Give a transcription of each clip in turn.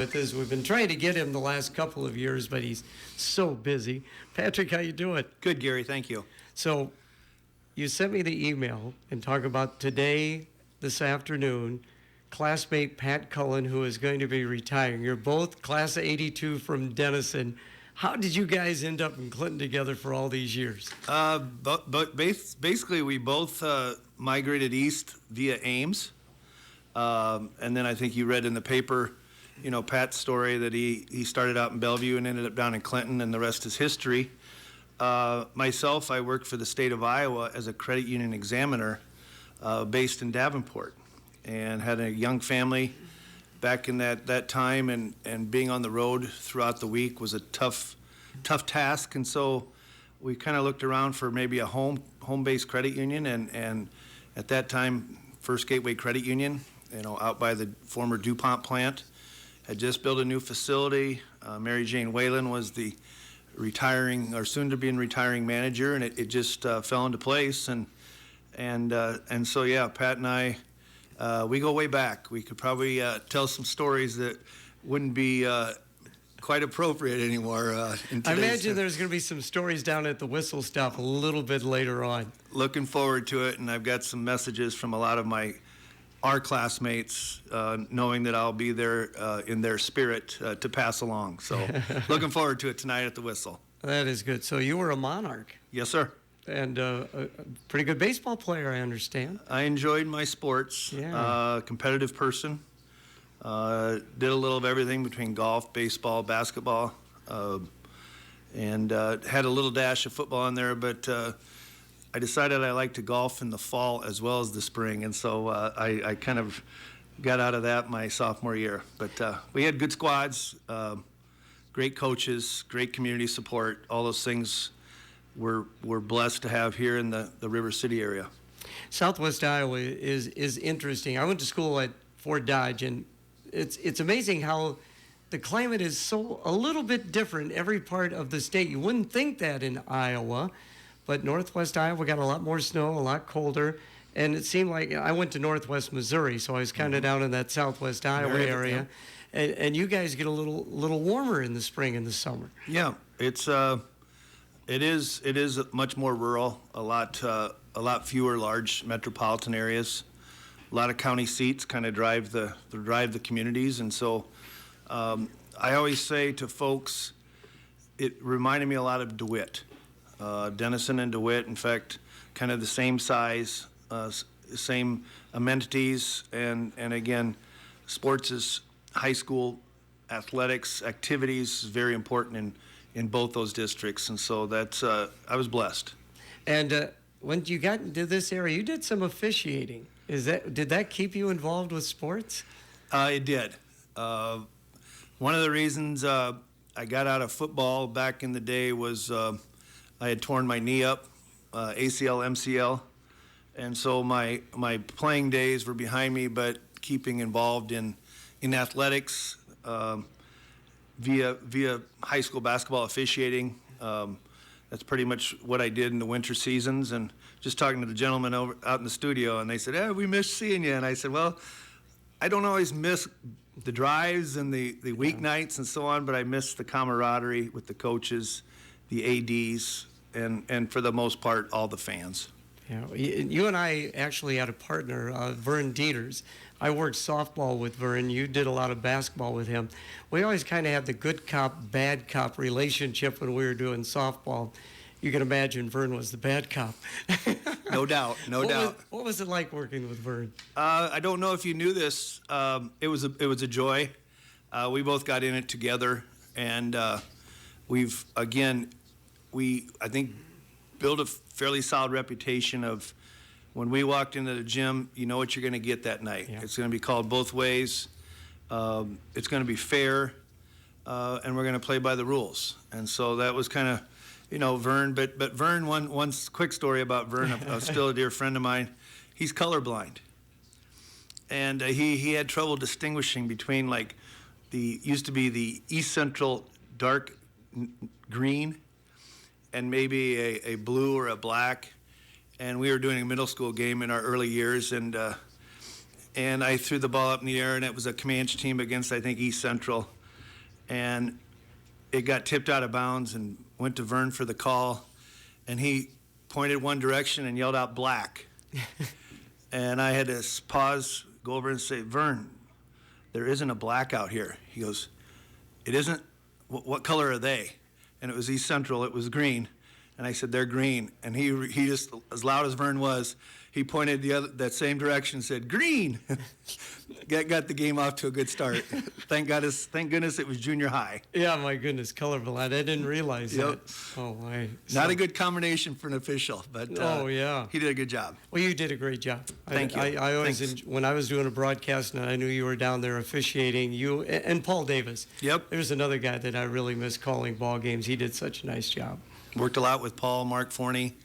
with us. We've been trying to get him the last couple of years, but he's so busy. Patrick, how you doing? Good, Gary. Thank you. So you sent me the email and talk about today, this afternoon, classmate Pat Cullen, who is going to be retiring. You're both class of 82 from Denison. How did you guys end up in Clinton together for all these years? Basically, we both migrated east via Ames. And then I think you read in the paper, Pat's story that he started out in Bellevue and ended up down in Clinton, and the rest is history. Myself, I worked for the state of Iowa as a credit union examiner based in Davenport, and had a young family back in that time, and being on the road throughout the week was a tough task. And so we kind of looked around for maybe a home-based credit union, and at that time, First Gateway Credit Union, out by the former DuPont plant, had just built a new facility. Mary Jane Whalen was the retiring, or soon to be retiring manager, and it just fell into place. And so yeah, Pat and I, we go way back. We could probably tell some stories that wouldn't be quite appropriate anymore. I imagine there's going to be some stories down at the Whistle Stop a little bit later on. Looking forward to it, and I've got some messages from a lot of our classmates, knowing that I'll be there in their spirit to pass along. So looking forward to it tonight at the Whistle. That is good. So you were a Monarch. Yes, sir. And a pretty good baseball player, I understand. I enjoyed my sports. Yeah. Competitive person. Did a little of everything between golf, baseball, basketball, and had a little dash of football in there. But I decided I liked to golf in the fall as well as the spring, and so I kind of got out of that my sophomore year. But we had good squads, great coaches, great community support. All those things we're blessed to have here in the River City area. Southwest Iowa is interesting. I went to school at Fort Dodge, and it's amazing how the climate is a little bit different every part of the state. You wouldn't think that in Iowa, but Northwest Iowa got a lot more snow, a lot colder, and it seemed like I went to Northwest Missouri, so I was kind of down in that Southwest Iowa area, and you guys get a little warmer in the spring and the summer. Yeah, it is much more rural, a lot fewer large metropolitan areas. A lot of county seats kind of drive the communities, and so I always say to folks, it reminded me a lot of DeWitt. Denison and DeWitt, in fact, kind of the same size, same amenities, and again, sports is high school athletics activities is very important in both those districts, and so that's I was blessed. And when you got into this area, you did some officiating. Did that keep you involved with sports? It did. One of the reasons I got out of football back in the day was I had torn my knee up, ACL, MCL, and so my playing days were behind me, but keeping involved in athletics via high school basketball officiating. That's pretty much what I did in the winter seasons. And just talking to the gentleman out in the studio, and they said, "Hey, we missed seeing you." And I said, "Well, I don't always miss the drives and the weeknights and so on, but I miss the camaraderie with the coaches, the ADs, and for the most part, all the fans." Yeah, you and I actually had a partner, Vern Dieters. I worked softball with Vern. You did a lot of basketball with him. We always kind of had the good cop, bad cop relationship when we were doing softball. You can imagine Vern was the bad cop. No doubt, no doubt. What was it like working with Vern? I don't know if you knew this. It was a joy. We both got in it together, and I think built a fairly solid reputation of when we walked into the gym, you know what you're going to get that night. Yeah. It's going to be called both ways. It's going to be fair, and we're going to play by the rules. And so that was kind of, Vern. But Vern, one quick story about Vern, still a dear friend of mine. He's colorblind, and he had trouble distinguishing between used to be the East Central dark green and maybe a blue or a black. And we were doing a middle school game in our early years, and and I threw the ball up in the air, and it was a Comanche team against, I think, East Central. And it got tipped out of bounds and went to Vern for the call. And he pointed one direction and yelled out black. And I had to pause, go over and say, Vern, there isn't a black out here. He goes, it isn't? What color are they? And it was East Central. It was green. And I said, they're green. And he just, as loud as Vern was, he pointed that same direction and said, green. Got the game off to a good start. Thank goodness it was junior high. Yeah, my goodness, colorful. I didn't realize that. Oh, my. Not a good combination for an official, but yeah, he did a good job. Well, you did a great job. Thank you. I always, when I was doing a broadcast and I knew you were down there officiating, you and Paul Davis. Yep. There's another guy that I really miss calling ball games. He did such a nice job. Worked a lot with Paul, Mark Forney,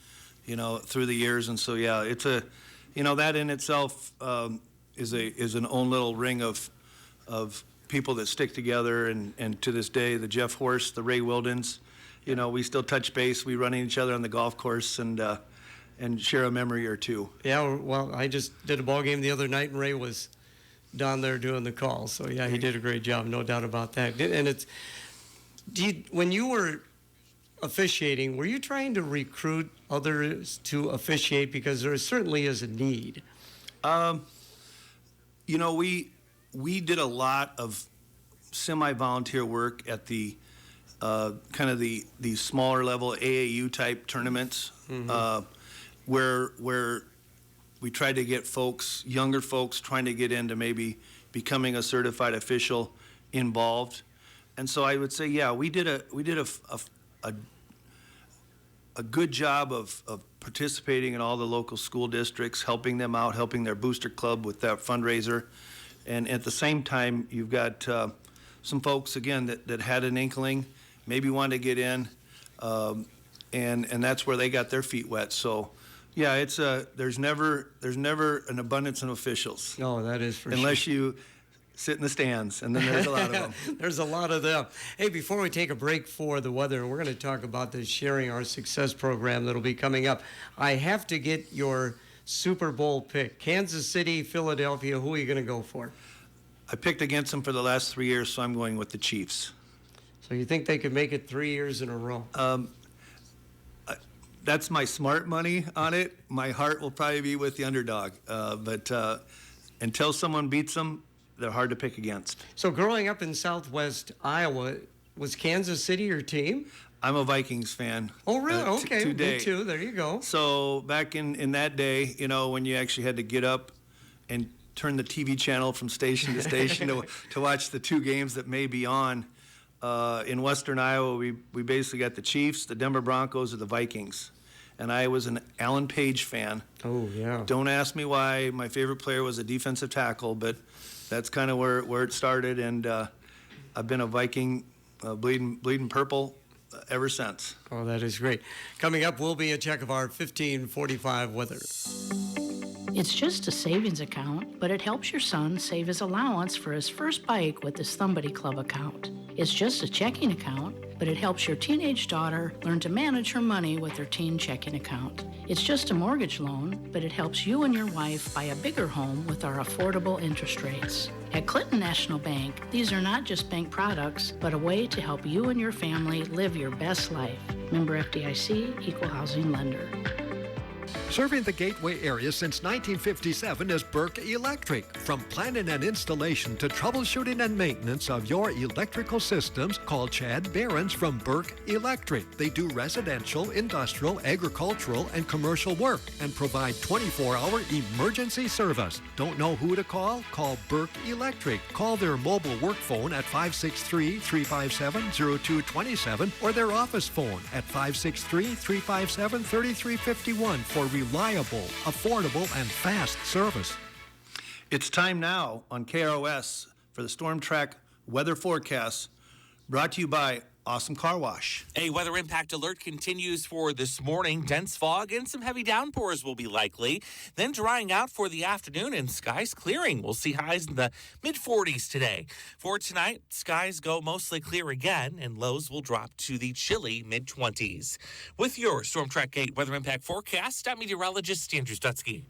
through the years, and so yeah, it's that in itself is an own little ring of people that stick together, and to this day, the Jeff Horst, the Ray Wildens, we still touch base, we run into each other on the golf course, and share a memory or two. Yeah, well, I just did a ball game the other night, and Ray was down there doing the call, so yeah, he did a great job, no doubt about that. And when you were officiating, were you trying to recruit others to officiate, because there certainly is a need? We did a lot of semi-volunteer work at the kind of the smaller level AAU type tournaments, where we tried to get younger folks trying to get into maybe becoming a certified official involved. And so I would say, yeah, we did a good job of participating in all the local school districts, helping them out, helping their booster club with that fundraiser. And at the same time, you've got some folks, again, that had an inkling, maybe wanted to get in, and that's where they got their feet wet. So, yeah, there's never an abundance of officials. No, that is for sure. Unless you sit in the stands, and then there's a lot of them. There's a lot of them. Hey, before we take a break for the weather, we're going to talk about the Sharing Our Success program that'll be coming up. I have to get your Super Bowl pick. Kansas City, Philadelphia, who are you going to go for? I picked against them for the last 3 years, so I'm going with the Chiefs. So you think they could make it 3 years in a row? That's my smart money on it. My heart will probably be with the underdog. But until someone beats them, they're hard to pick against. So growing up in Southwest Iowa, was Kansas City your team? I'm a Vikings fan. Oh, really? Okay, today. Me too. There you go. So back in that day, when you actually had to get up and turn the TV channel from station to station to watch the two games that may be on, in Western Iowa, we basically got the Chiefs, the Denver Broncos, or the Vikings. And I was an Alan Page fan. Oh, yeah. Don't ask me why. My favorite player was a defensive tackle, but that's kind of where it started, and I've been a Viking, bleeding purple ever since. Oh, that is great. Coming up will be a check of our 1545 weather. It's just a savings account, but it helps your son save his allowance for his first bike with his Thumb Buddy Club account. It's just a checking account, but it helps your teenage daughter learn to manage her money with her teen checking account. It's just a mortgage loan, but it helps you and your wife buy a bigger home with our affordable interest rates. At Clinton National Bank, these are not just bank products, but a way to help you and your family live your best life. Member FDIC, Equal Housing Lender. Serving the Gateway area since 1957 is Burke Electric. From planning and installation to troubleshooting and maintenance of your electrical systems, call Chad Behrens from Burke Electric. They do residential, industrial, agricultural, and commercial work and provide 24-hour emergency service. Don't know who to call? Call Burke Electric. Call their mobile work phone at 563-357-0227 or their office phone at 563-357-3351 for reliable, affordable, and fast service. It's time now on KROS for the Storm Track weather forecast, brought to you by Awesome Car Wash. A weather impact alert continues for this morning. Dense fog and some heavy downpours will be likely. Then drying out for the afternoon and skies clearing. We'll see highs in the mid-40s today. For tonight, skies go mostly clear again and lows will drop to the chilly mid-20s. With your Storm Track 8 weather impact forecast, I'm meteorologist Andrew Stutzky.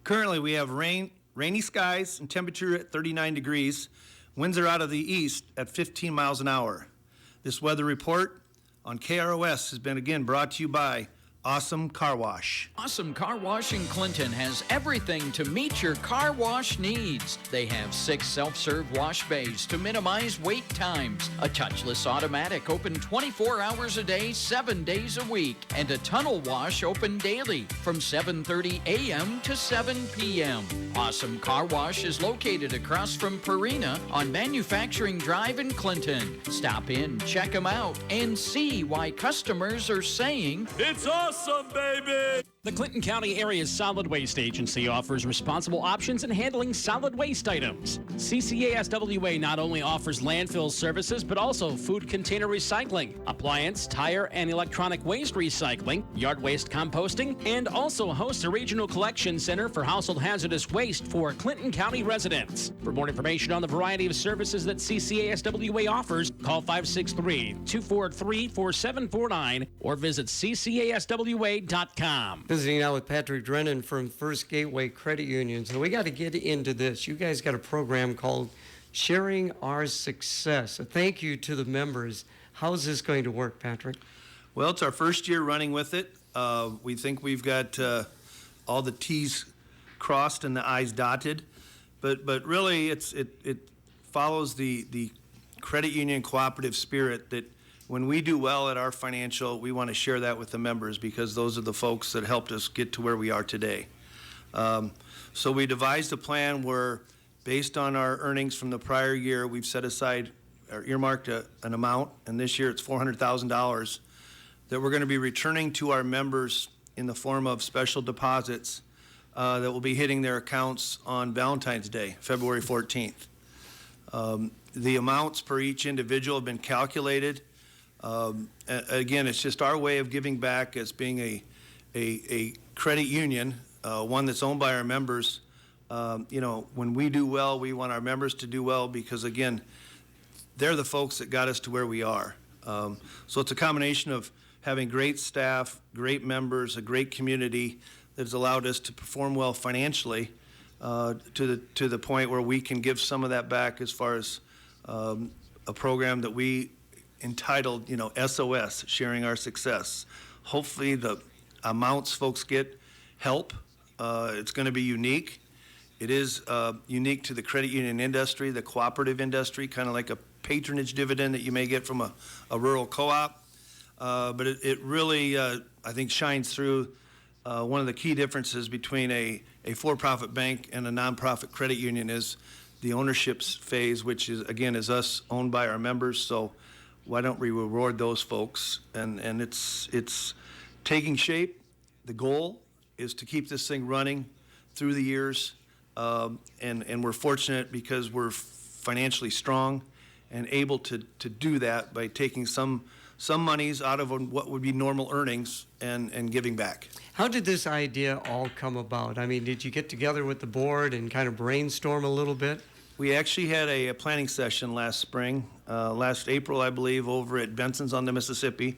Currently, we have rain rainy skies and temperature at 39 degrees. Winds are out of the east at 15 miles an hour. This weather report on KROS has been again brought to you by Awesome Car Wash. Awesome Car Wash in Clinton has everything to meet your car wash needs. They have 6 self-serve wash bays to minimize wait times, a touchless automatic open 24 hours a day, 7 days a week, and a tunnel wash open daily from 7:30 a.m. to 7 p.m. Awesome Car Wash is located across from Purina on Manufacturing Drive in Clinton. Stop in, check them out, and see why customers are saying, "It's awesome, baby!" The Clinton County Area's Solid Waste Agency offers responsible options in handling solid waste items. CCASWA not only offers landfill services, but also food container recycling, appliance, tire, and electronic waste recycling, yard waste composting, and also hosts a regional collection center for household hazardous waste for Clinton County residents. For more information on the variety of services that CCASWA offers, call 563-243-4749 or visit ccaswa.com. Visiting now with Pat Drennan from First Gateway Credit Union. So we got to get into this. You guys got a program called Sharing Our Success. A thank you to the members. How is this going to work, Patrick? Well, it's our first year running with it. We think we've got all the T's crossed and the I's dotted, but really it follows the credit union cooperative spirit that when we do well at our financial, we want to share that with the members because those are the folks that helped us get to where we are today. So we devised a plan where, based on our earnings from the prior year, we've set aside or earmarked an amount, and this year it's $400,000 that we're going to be returning to our members in the form of special deposits that will be hitting their accounts on Valentine's Day, February 14th. The amounts per each individual have been calculated. Again, it's just our way of giving back as being a credit union, one that's owned by our members. When we do well, we want our members to do well because, again, they're the folks that got us to where we are. So it's a combination of having great staff, great members, a great community that has allowed us to perform well financially to the point where we can give some of that back as far as a program that we entitled, SOS, Sharing Our Success. Hopefully the amounts folks get help. It's going to be unique. It is unique to the credit union industry, the cooperative industry, kind of like a patronage dividend that you may get from a rural co-op. But it really, I think, shines through one of the key differences between a for-profit bank and a nonprofit credit union is the ownership phase, which is, again, is us owned by our members. So why don't we reward those folks? And it's taking shape. The goal is to keep this thing running through the years. And we're fortunate because we're financially strong and able to do that by taking some monies out of what would be normal earnings and giving back. How did this idea all come about? I mean, did you get together with the board and kind of brainstorm a little bit? We actually had a planning session last spring, last April, I believe, over at Benson's on the Mississippi,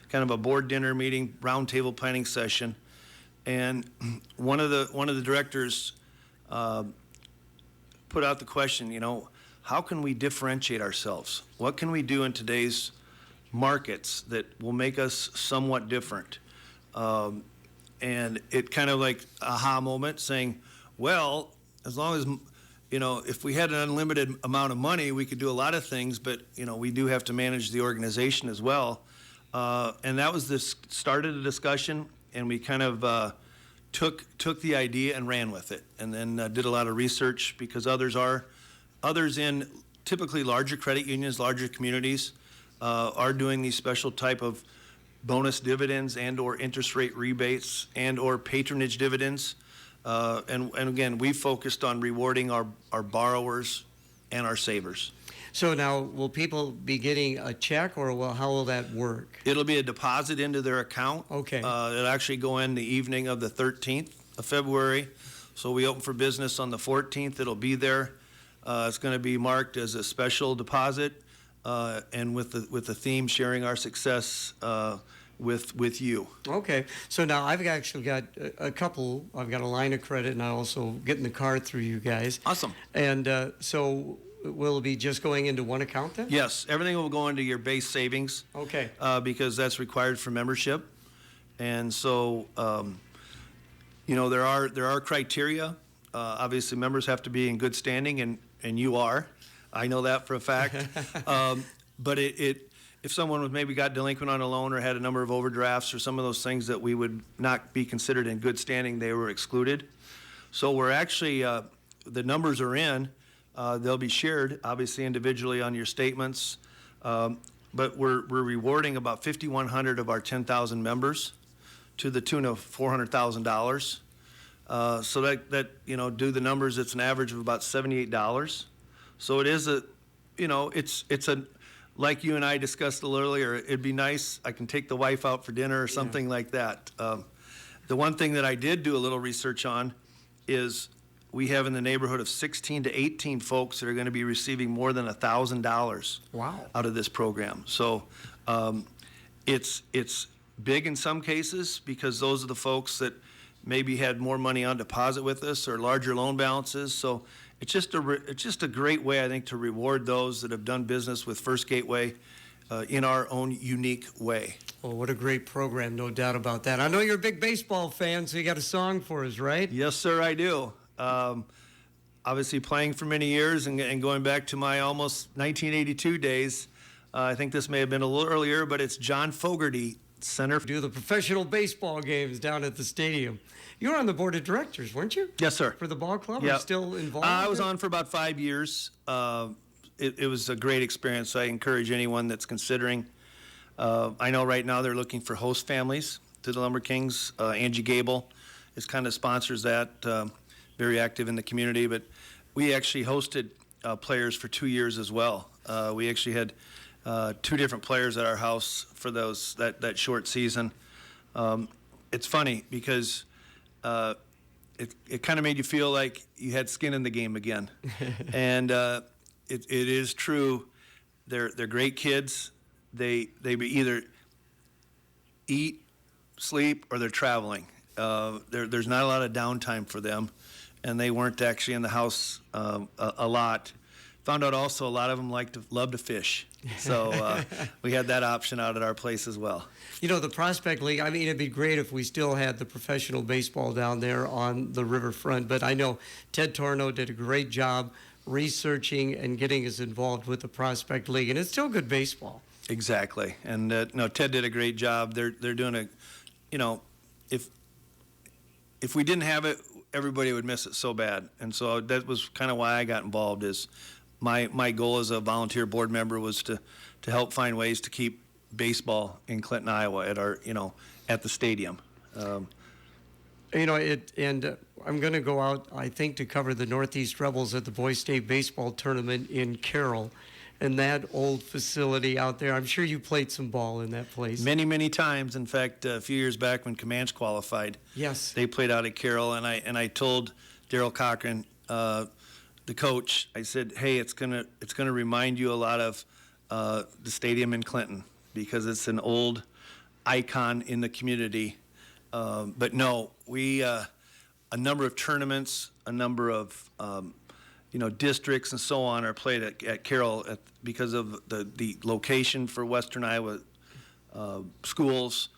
kind of a board dinner meeting, roundtable planning session. And one of the directors put out the question, how can we differentiate ourselves? What can we do in today's markets that will make us somewhat different? And it kind of like aha moment saying, well, as long as, if we had an unlimited amount of money, we could do a lot of things, but, we do have to manage the organization as well. And that was started a discussion, and we kind of took the idea and ran with it, and then did a lot of research because others in typically larger credit unions, larger communities, are doing these special type of bonus dividends and or interest rate rebates and or patronage dividends. And again, we focused on rewarding our borrowers and our savers. So now, will people be getting a check, or how will that work? It'll be a deposit into their account. Okay. It'll actually go in the evening of the 13th of February. So we open for business on the 14th. It'll be there. It's going to be marked as a special deposit, and with the theme Sharing Our Success, with you. Okay. So now I've actually got a couple. I've got a line of credit, and I also get in the car through you guys. Awesome. And so will it be just going into one account then? Yes, everything will go into your base savings. Okay. Because that's required for membership. And so, there are criteria. Obviously, members have to be in good standing, and you are. I know that for a fact. But if someone was maybe got delinquent on a loan or had a number of overdrafts or some of those things that we would not be considered in good standing, they were excluded. So we're actually, the numbers are in. They'll be shared, obviously, individually on your statements. But we're rewarding about 5,100 of our 10,000 members to the tune of $400,000. So that do the numbers, it's an average of about $78. So it is it's a, like you and I discussed a little earlier, it'd be nice, I can take the wife out for dinner or something like that. The one thing that I did do a little research on is we have in the neighborhood of 16 to 18 folks that are going to be receiving more than $1,000 out of this program. So it's big in some cases because those are the folks that maybe had more money on deposit with us or larger loan balances. So it's just a great way, I think, to reward those that have done business with First Gateway in our own unique way. Well, what a great program, no doubt about that. I know you're a big baseball fan, so you got a song for us, right? Yes, sir, I do. Obviously playing for many years and going back to my almost 1982 days. I think this may have been a little earlier, but it's John Fogerty, center. Do the professional baseball games down at the stadium. You were on the board of directors, weren't you? Yes, sir. For the ball club? Yeah. Are you still involved? I was on for about 5 years. It was a great experience. So I encourage anyone that's considering. I know right now they're looking for host families to the Lumber Kings. Angie Gable is kind of sponsors that. Very active in the community, but we actually hosted players for 2 years as well. We actually had 2 different players at our house for that short season. It's funny because it kind of made you feel like you had skin in the game again, and it is true. They're great kids. They either eat, sleep, or they're traveling. There's not a lot of downtime for them. And they weren't actually in the house a lot. Found out also a lot of them love to fish. So we had that option out at our place as well. You know, the Prospect League, I mean, it'd be great if we still had the professional baseball down there on the riverfront. But I know Ted Torno did a great job researching and getting us involved with the Prospect League. And it's still good baseball. Exactly. And Ted did a great job. They're doing if we didn't have it, everybody would miss it so bad. And so that was kind of why I got involved. Is my goal as a volunteer board member was to help find ways to keep baseball in Clinton, Iowa at the stadium. I'm going to go out, I think, to cover the Northeast Rebels at the Boys State Baseball Tournament in Carroll. And that old facility out there, I'm sure you played some ball in that place. Many, many times. In fact, a few years back when Comanche qualified, yes, they played out at Carroll, and I told Daryl Cochran, the coach, I said, hey, it's gonna remind you a lot of the stadium in Clinton because it's an old icon in the community. But no, we a number of tournaments, a number of districts and so on are played at Carroll because of the location for Western Iowa schools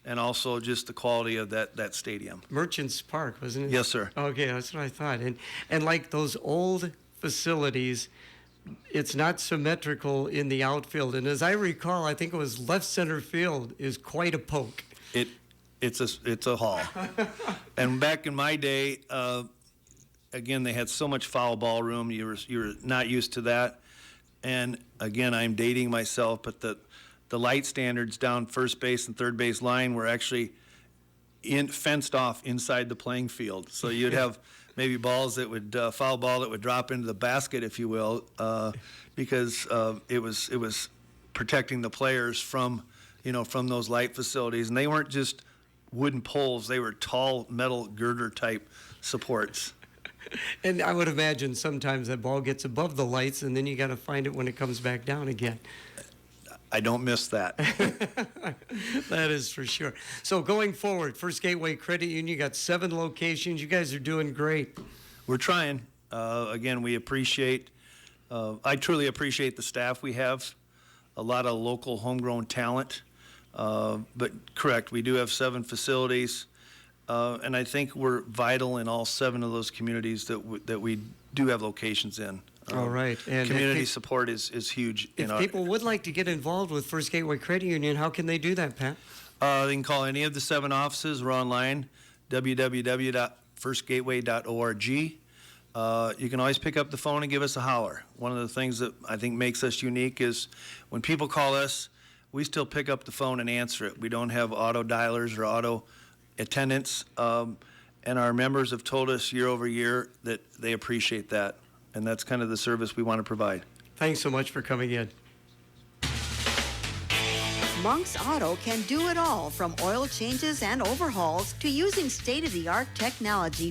and also just the quality of that stadium. Merchants Park, wasn't it? Yes, sir. Okay, that's what I thought. And like those old facilities, it's not symmetrical in the outfield. And as I recall, I think it was left center field is quite a poke. It's a haul. And back in my day, again, they had so much foul ball room. You were not used to that. And again, I'm dating myself, but the light standards down first base and third base line were actually fenced off inside the playing field. So you'd have maybe balls that would foul ball that would drop into the basket, if you will, because it was protecting the players from those light facilities. And they weren't just wooden poles; they were tall metal girder type supports. And I would imagine sometimes that ball gets above the lights, and then you got to find it when it comes back down again. I don't miss that. That is for sure. So going forward, First Gateway Credit Union, you got 7 locations. You guys are doing great. We're trying. Again, we appreciate, I truly appreciate the staff we have, a lot of local homegrown talent. But correct, we do have 7 facilities. And I think we're vital in all 7 of those communities that we do have locations in. All right. And community support is huge. If people would like to get involved with First Gateway Credit Union, how can they do that, Pat? They can call any of the 7 offices or online, www.firstgateway.org. You can always pick up the phone and give us a holler. One of the things that I think makes us unique is when people call us, we still pick up the phone and answer it. We don't have auto dialers or auto attendants, and our members have told us year over year that they appreciate that, and that's kind of the service we want to provide. Thanks so much for coming in. Monk's Auto can do it all, from oil changes and overhauls to using state-of-the-art technology